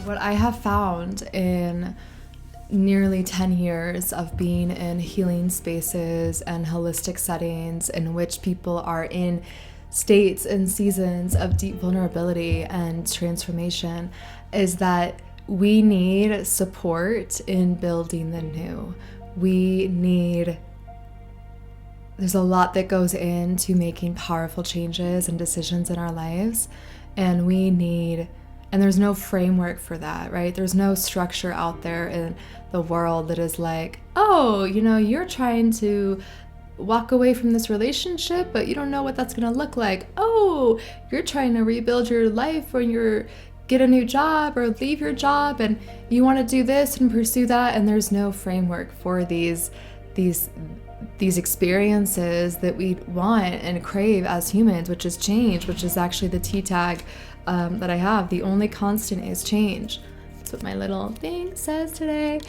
What I have found in nearly 10 years of being in healing spaces and holistic settings in which people are in states and seasons of deep vulnerability and transformation is that we need support in building the new. There's a lot that goes into making powerful changes and decisions in our lives, and there's no framework for that, right? There's no structure out there in the world that is like, oh, you're trying to walk away from this relationship, but you don't know what that's going to look like. Oh, you're trying to rebuild your life or get a new job or leave your job and you want to do this and pursue that. And there's no framework for these experiences that we want and crave as humans, which is change, which is actually the T tag that I have. The only constant is change. That's what my little thing says today.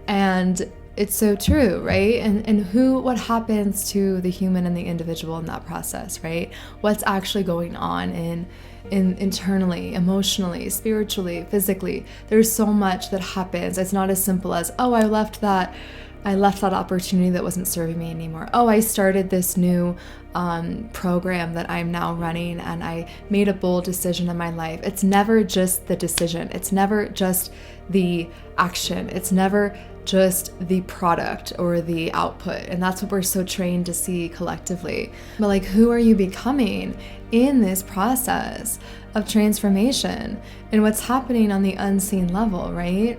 And it's so true, right? And what happens to the human and the individual in that process, right? What's actually going on in internally, emotionally, spiritually, physically. There's so much that happens. It's not as simple as, oh, I left that opportunity that wasn't serving me anymore. Oh, I started this new program that I'm now running and I made a bold decision in my life. It's never just the decision. It's never just the action. It's never just the product or the output. And that's what we're so trained to see collectively. But who are you becoming in this process of transformation and what's happening on the unseen level, right?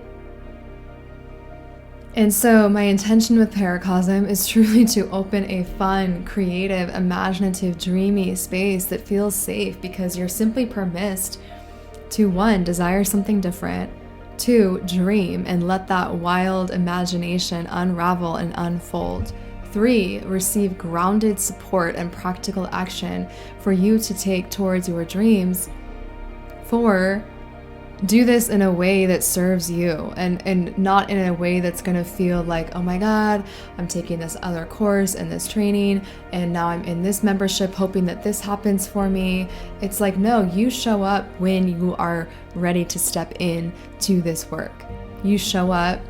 And so my intention with Paracosm is truly to open a fun, creative, imaginative, dreamy space that feels safe because you're simply permitted to 1, desire something different, 2, dream and let that wild imagination unravel and unfold, 3, receive grounded support and practical action for you to take towards your dreams, 4, do this in a way that serves you and not in a way that's going to feel like, oh my God, I'm taking this other course and this training and now I'm in this membership hoping that this happens for me. It's like, no, you show up when you are ready to step in to this work. You show up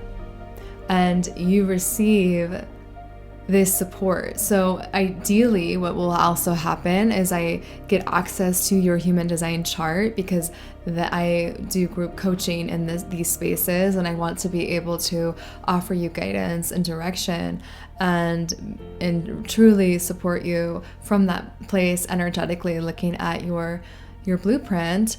and you receive this support. So ideally what will also happen is I get access to your human design chart because I do group coaching in these spaces and I want to be able to offer you guidance and direction and truly support you from that place energetically looking at your blueprint.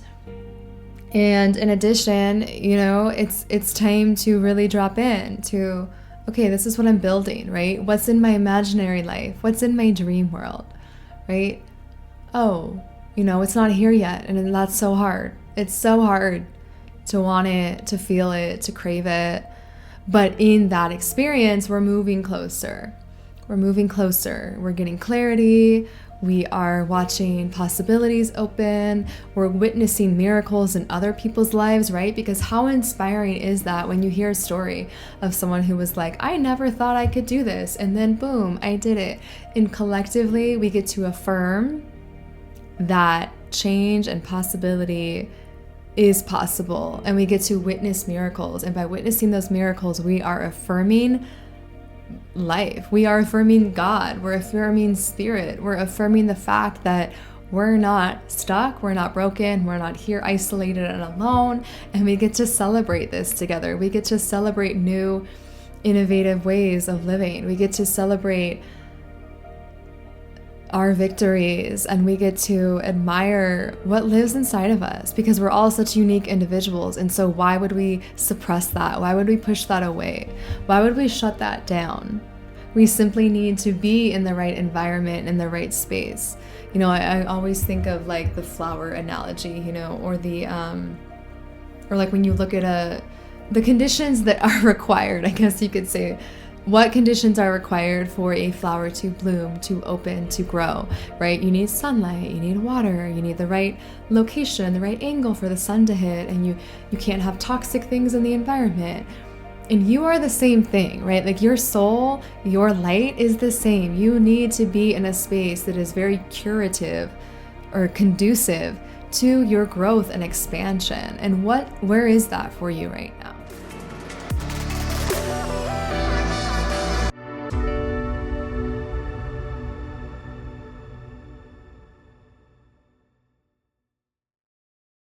And in addition, it's time to really drop in to, okay, this is what I'm building, right? What's in my imaginary life? What's in my dream world, right? Oh, it's not here yet. And that's so hard. It's so hard to want it, to feel it, to crave it. But in that experience, we're moving closer. We're getting clarity. We are watching possibilities open. We're witnessing miracles in other people's lives, right? Because how inspiring is that when you hear a story of someone who was like, I never thought I could do this. And then boom, I did it. And collectively, we get to affirm that change and possibility is possible. And we get to witness miracles. And by witnessing those miracles, we are affirming life. We are affirming God. We're affirming spirit. We're affirming the fact that we're not stuck. We're not broken. We're not here isolated and alone. And we get to celebrate this together. We get to celebrate new, innovative ways of living. We get to celebrate our victories and we get to admire what lives inside of us because we're all such unique individuals. And so why would we suppress that? Why would we push that away? Why would we shut that down? We simply need to be in the right environment, in the right space. I always think of the flower analogy, or or when you look at the conditions that are required, I guess you could say. What conditions are required for a flower to bloom, to open, to grow, right? You need sunlight, you need water, you need the right location, the right angle for the sun to hit, and you can't have toxic things in the environment. And you are the same thing, right? Your soul, your light is the same. You need to be in a space that is very curative or conducive to your growth and expansion. And where is that for you right